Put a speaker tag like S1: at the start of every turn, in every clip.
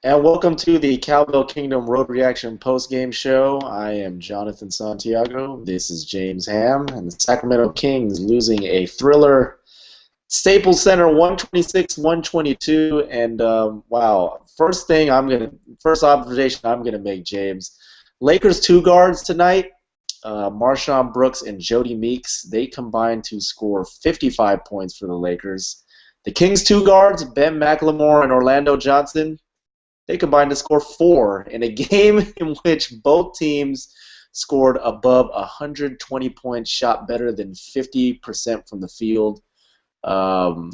S1: And welcome to the Cowbell Kingdom Road Reaction post-game show. I am Jonathan Santiago. This is James Ham, and the Sacramento Kings losing a thriller. Staples Center 126-122, and wow. First observation I'm gonna make, James. Lakers two guards tonight, Marshawn Brooks and Jody Meeks. They combined to score 55 points for the Lakers. The Kings two guards, Ben McLemore and Orlando Johnson. They combined to score 4 in a game in which both teams scored above 120 points, shot better than 50% from the field. Um,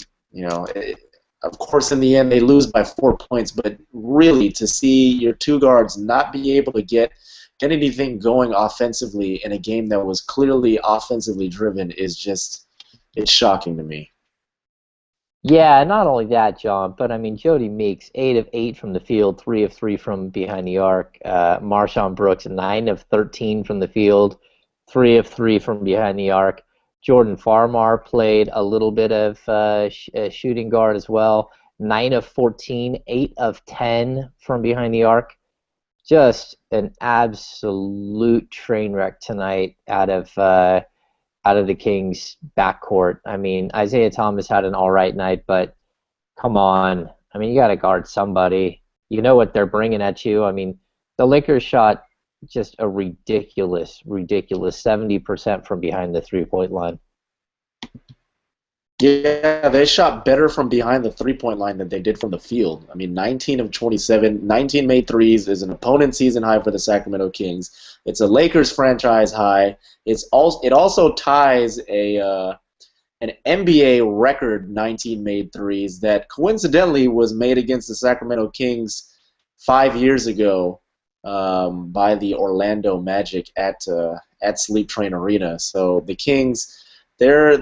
S1: of course, in the end, they lose by 4 points, but really to see your two guards not be able to get anything going offensively in a game that was clearly offensively driven is it's shocking to me.
S2: Yeah, not only that, John, but I mean, Jody Meeks, 8 of 8 from the field, 3 of 3 from behind the arc. Marshawn Brooks, 9 of 13 from the field, 3 of 3 from behind the arc. Jordan Farmar played a little bit of shooting guard as well, 9 of 14, 8 of 10 from behind the arc. Just an absolute train wreck tonight out of the Kings' backcourt. I mean, Isaiah Thomas had an all right night, but come on. I mean, you got to guard somebody. You know what they're bringing at you. I mean, the Lakers shot just a ridiculous 70% from behind the three-point line.
S1: Yeah, they shot better from behind the three-point line than they did from the field. I mean, 19 of 27, 19 made threes is an opponent season high for the Sacramento Kings. It's a Lakers franchise high. It also ties an NBA record 19 made threes that coincidentally was made against the Sacramento Kings 5 years ago by the Orlando Magic at Sleep Train Arena. So the Kings. Their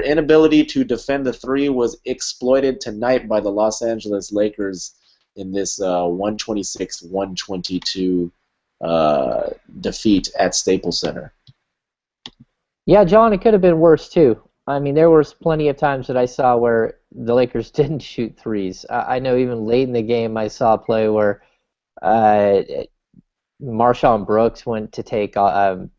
S1: inability to defend the three was exploited tonight by the Los Angeles Lakers in this 126-122 defeat at Staples Center.
S2: Yeah, John, it could have been worse too. I mean, there was plenty of times that I saw where the Lakers didn't shoot threes. I know even late in the game I saw a play where Marshawn Brooks went to take the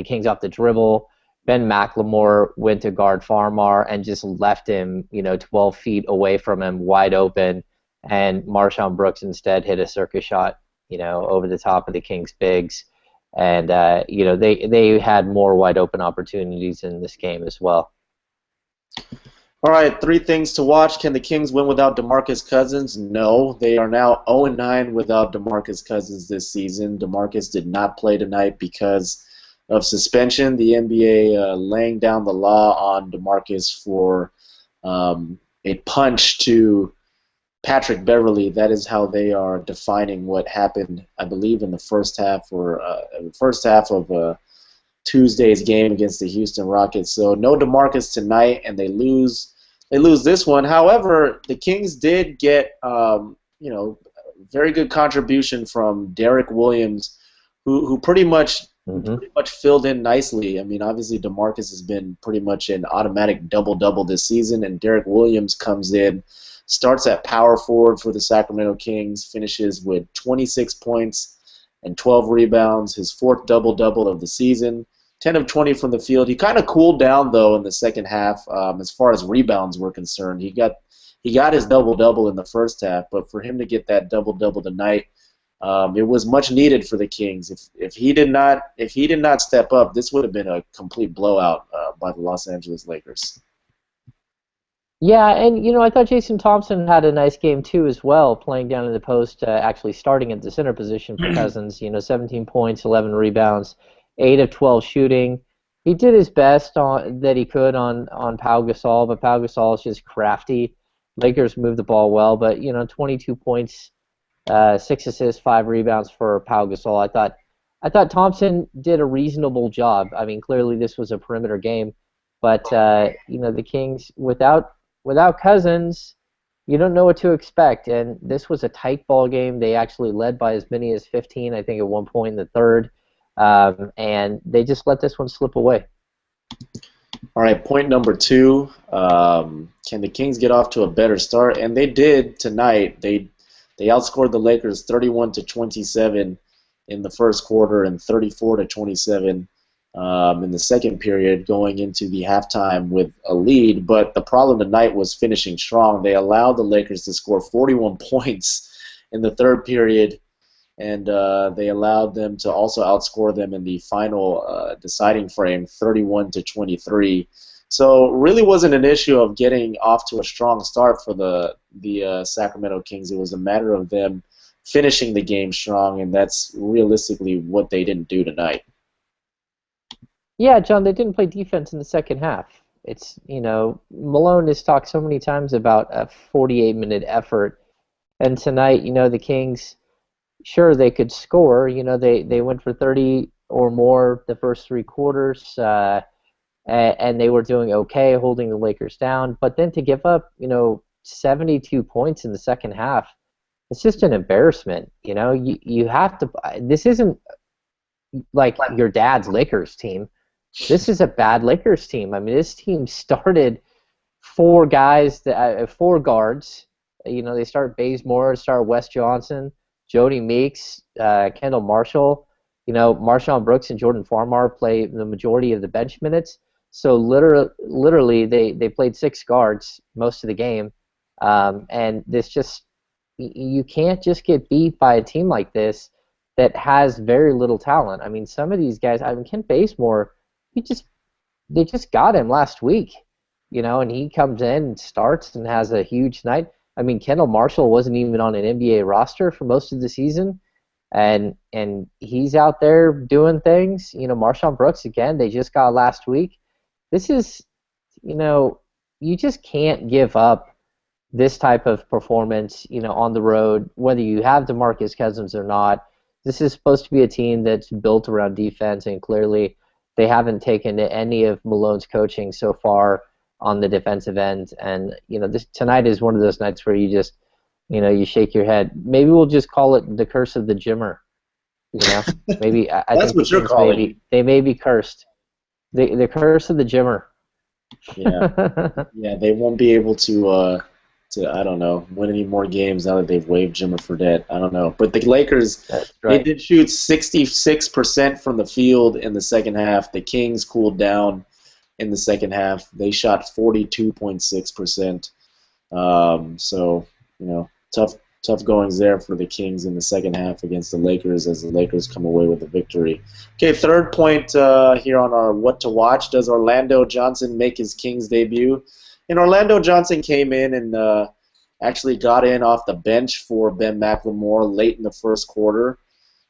S2: Kings off the dribble. Ben McLemore went to guard Farmar and just left him, 12 feet away from him, wide open. And Marshawn Brooks instead hit a circus shot, over the top of the Kings' bigs. And, they had more wide open opportunities in this game as well.
S1: All right, 3 things to watch. Can the Kings win without DeMarcus Cousins? No. They are now 0-9 without DeMarcus Cousins this season. DeMarcus did not play tonight because of suspension. The NBA laying down the law on DeMarcus for a punch to Patrick Beverley. That is how they are defining what happened, I believe, in the first half of Tuesday's game against the Houston Rockets. So no DeMarcus tonight, and they lose this one. However, the Kings did get very good contribution from Derek Williams, who pretty much filled in nicely. I mean, obviously DeMarcus has been pretty much an automatic double-double this season, and Derek Williams comes in, starts at power forward for the Sacramento Kings, finishes with 26 points and 12 rebounds, his 4th double-double of the season, 10 of 20 from the field. He kind of cooled down, though, in the second half as far as rebounds were concerned. He got his double-double in the first half, but for him to get that double-double tonight, it was much needed for the Kings. If he did not step up, this would have been a complete blowout by the Los Angeles Lakers.
S2: Yeah, and I thought Jason Thompson had a nice game too as well, playing down in the post, actually starting at the center position for Cousins. 17 points, 11 rebounds, 8 of 12 shooting. He did his best that he could on Pau Gasol, but Pau Gasol is just crafty. Lakers moved the ball well, but 22 points. 6 assists, 5 rebounds for Pau Gasol. I thought Thompson did a reasonable job. I mean, clearly this was a perimeter game, but the Kings without Cousins, you don't know what to expect. And this was a tight ball game. They actually led by as many as 15, I think, at one point in the third, and they just let this one slip away.
S1: All right, point number 2. Can the Kings get off to a better start? And they did tonight. They outscored the Lakers 31-27 in the first quarter and 34-27 in the second period, going into the halftime with a lead. But the problem tonight was finishing strong. They allowed the Lakers to score 41 points in the third period, and they allowed them to also outscore them in the final deciding frame, 31-23. So it really wasn't an issue of getting off to a strong start for the Sacramento Kings. It was a matter of them finishing the game strong, and that's realistically what they didn't do tonight.
S2: Yeah, John, they didn't play defense in the second half. It's, Malone has talked so many times about a 48-minute effort, and tonight, the Kings, sure, they could score. They went for 30 or more the first three quarters, and they were doing okay, holding the Lakers down. But then to give up, 72 points in the second half, it's just an embarrassment. You have to. This isn't like your dad's Lakers team. This is a bad Lakers team. I mean, this team started four guards. They start Bazemore, start Wes Johnson, Jody Meeks, Kendall Marshall. Marshawn Brooks and Jordan Farmar play the majority of the bench minutes. So literally, they played six guards most of the game, and this just you can't just get beat by a team like this that has very little talent. I mean, some of these guys. I mean, Kent Bazemore, they just got him last week, and he comes in and starts and has a huge night. I mean, Kendall Marshall wasn't even on an NBA roster for most of the season, and he's out there doing things. Marshawn Brooks again. They just got last week. This is, you just can't give up this type of performance, on the road, whether you have DeMarcus Cousins or not. This is supposed to be a team that's built around defense, and clearly they haven't taken any of Malone's coaching so far on the defensive end. And, tonight is one of those nights where you just, you shake your head. Maybe we'll just call it the curse of the gymmer. Maybe I
S1: That's
S2: think
S1: what you're calling.
S2: They may be cursed. The curse of the gymmer.
S1: Yeah, yeah, they won't be able to I don't know, win any more games now that they've waived Jimmer Fredette. I don't know, but the Lakers,
S2: That's right.
S1: They did shoot 66% from the field in the second half. The Kings cooled down in the second half. They shot 42.6%. So tough goings there for the Kings in the second half against the Lakers as the Lakers come away with a victory. Okay, third point here on our what to watch. Does Orlando Johnson make his Kings debut? And Orlando Johnson came in and actually got in off the bench for Ben McLemore late in the first quarter.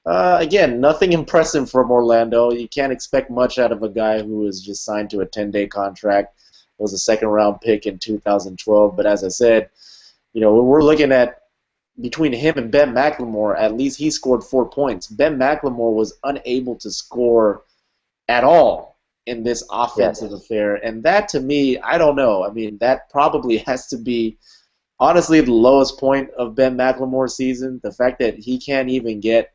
S1: Again, nothing impressive from Orlando. You can't expect much out of a guy who is just signed to a 10-day contract. Was a second-round pick in 2012. But as I said, we're looking at between him and Ben McLemore, at least he scored 4 points. Ben McLemore was unable to score at all in this offensive affair. And that, to me, I don't know. I mean, that probably has to be, honestly, the lowest point of Ben McLemore's season. The fact that he can't even get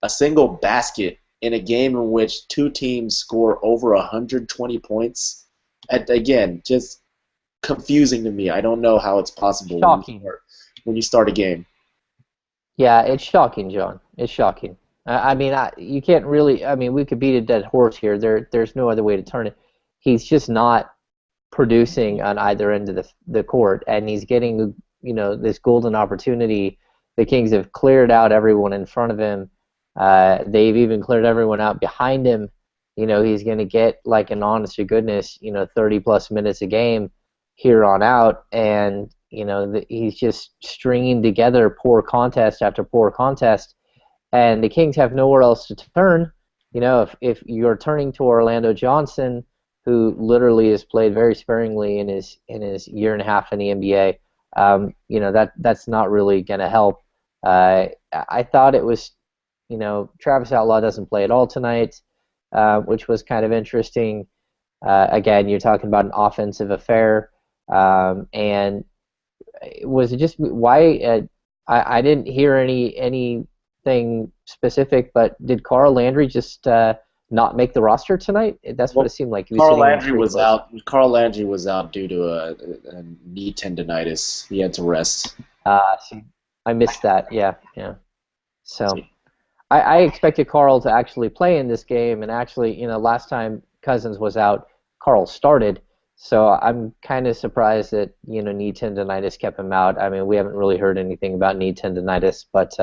S1: a single basket in a game in which two teams score over 120 points. Again, just confusing to me. I don't know how it's possible when you start a game.
S2: Yeah, it's shocking, John. It's shocking. You can't really. I mean, we could beat a dead horse here. There's no other way to turn it. He's just not producing on either end of the court, and he's getting this golden opportunity. The Kings have cleared out everyone in front of him. They've even cleared everyone out behind him. He's going to get like an honest to goodness 30+ minutes a game here on out, and he's just stringing together poor contest after poor contest. And the Kings have nowhere else to turn. If you're turning to Orlando Johnson, who literally has played very sparingly in his year and a half in the NBA, that's not really going to help. I thought it was, Travis Outlaw doesn't play at all tonight, which was kind of interesting. Again, you're talking about an offensive affair, and was it just why I didn't hear anything specific, but did Carl Landry just not make the roster tonight? That's what it seemed like.
S1: Carl Landry was out. Carl Landry was out due to a knee tendonitis. He had to rest.
S2: I missed that. Yeah, yeah. So I expected Carl to actually play in this game, and actually, last time Cousins was out, Carl started. So I'm kind of surprised that knee tendonitis kept him out. I mean, we haven't really heard anything about knee tendonitis, but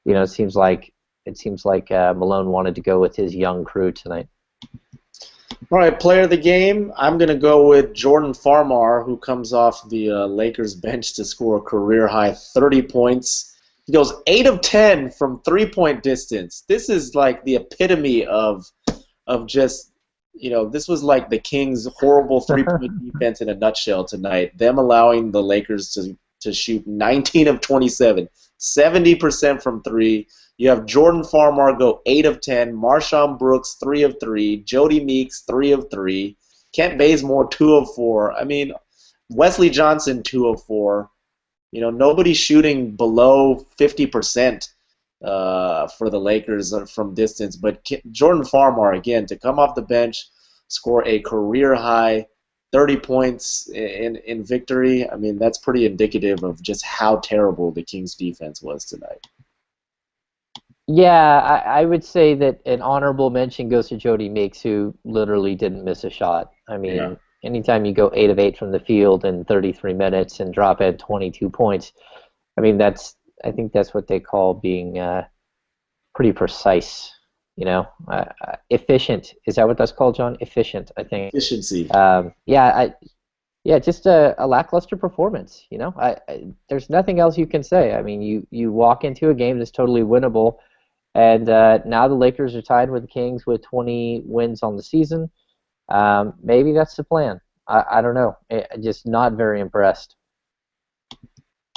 S2: it seems like Malone wanted to go with his young crew tonight.
S1: All right, player of the game, I'm going to go with Jordan Farmar, who comes off the Lakers bench to score a career-high 30 points. He goes 8 of 10 from three-point distance. This is like the epitome of just, this was like the Kings' horrible three-point defense in a nutshell tonight. Them allowing the Lakers to shoot 19 of 27, 70% from three. You have Jordan Farmar go 8 of 10, Marshawn Brooks 3 of 3, Jody Meeks 3 of 3, Kent Bazemore 2 of 4. I mean, Wesley Johnson 2 of 4. Nobody's shooting below 50% for the Lakers from distance. But Jordan Farmar, again, to come off the bench, score a career-high 30 points in victory, I mean, that's pretty indicative of just how terrible the Kings' defense was tonight.
S2: Yeah, I would say that an honorable mention goes to Jody Meeks, who literally didn't miss a shot. I mean, anytime you go 8 of 8 from the field in 33 minutes and drop in 22 points, I mean, I think that's what they call being pretty precise. Efficient. Is that what that's called, John? Efficient, I think.
S1: Efficiency.
S2: Just a lackluster performance. There's nothing else you can say. I mean, you walk into a game that's totally winnable. And now the Lakers are tied with the Kings with 20 wins on the season. Maybe that's the plan. I don't know. Just not very impressed.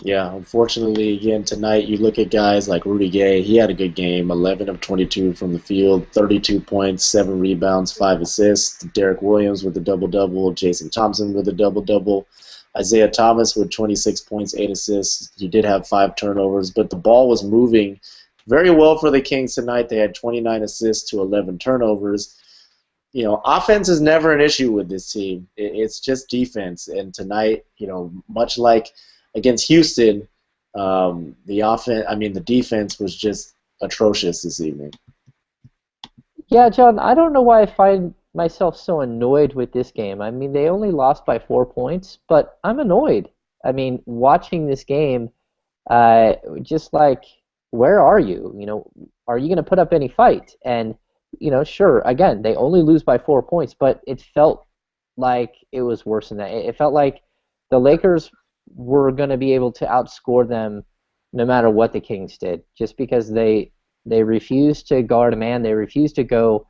S1: Yeah, unfortunately, again, tonight you look at guys like Rudy Gay. He had a good game, 11 of 22 from the field, 32 points, 7 rebounds, 5 assists. Derek Williams with a double-double, Jason Thompson with a double-double, Isaiah Thomas with 26 points, 8 assists. He did have 5 turnovers, but the ball was moving very well for the Kings tonight. They had 29 assists to 11 turnovers. Offense is never an issue with this team. It's just defense. And tonight, much like against Houston, the defense was just atrocious this evening.
S2: Yeah, John, I don't know why I find myself so annoyed with this game. I mean, they only lost by 4 points, but I'm annoyed. I mean, watching this game, just like, where are you? Are you going to put up any fight? And, sure, again, they only lose by 4 points, but it felt like it was worse than that. It felt like the Lakers were going to be able to outscore them no matter what the Kings did, just because they refused to guard a man. They refused to go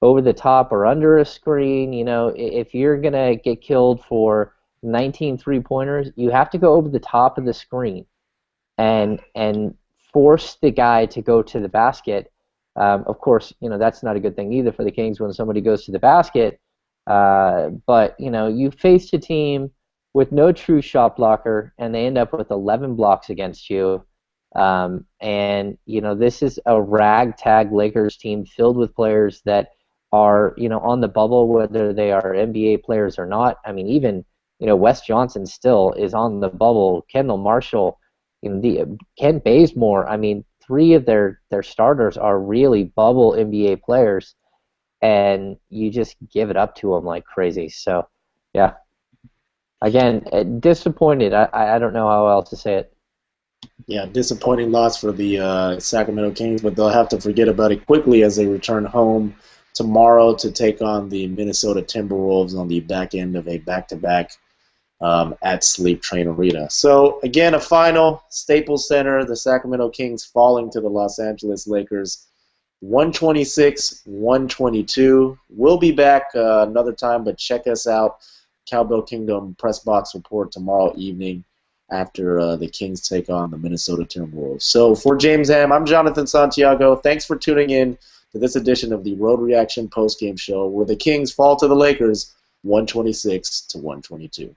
S2: over the top or under a screen. If you're going to get killed for 19 three-pointers, you have to go over the top of the screen and force the guy to go to the basket. Of course, that's not a good thing either for the Kings when somebody goes to the basket. But you faced a team with no true shot blocker, and they end up with 11 blocks against you. And this is a ragtag Lakers team filled with players that are on the bubble, whether they are NBA players or not. I mean, even Wes Johnson still is on the bubble. Kendall Marshall. Kent Bazemore, I mean, 3 of their starters are really bubble NBA players, and you just give it up to them like crazy. So, yeah. Again, disappointed. I don't know how else to say it.
S1: Yeah, disappointing loss for the Sacramento Kings, but they'll have to forget about it quickly as they return home tomorrow to take on the Minnesota Timberwolves on the back end of a back-to-back at Sleep Train Arena. So, again, a final, Staples Center, the Sacramento Kings falling to the Los Angeles Lakers, 126-122. We'll be back another time, but check us out, Cowbell Kingdom Press Box Report tomorrow evening after the Kings take on the Minnesota Timberwolves. So, for James Ham, I'm Jonathan Santiago. Thanks for tuning in to this edition of the Road Reaction Postgame Show, where the Kings fall to the Lakers 126-122.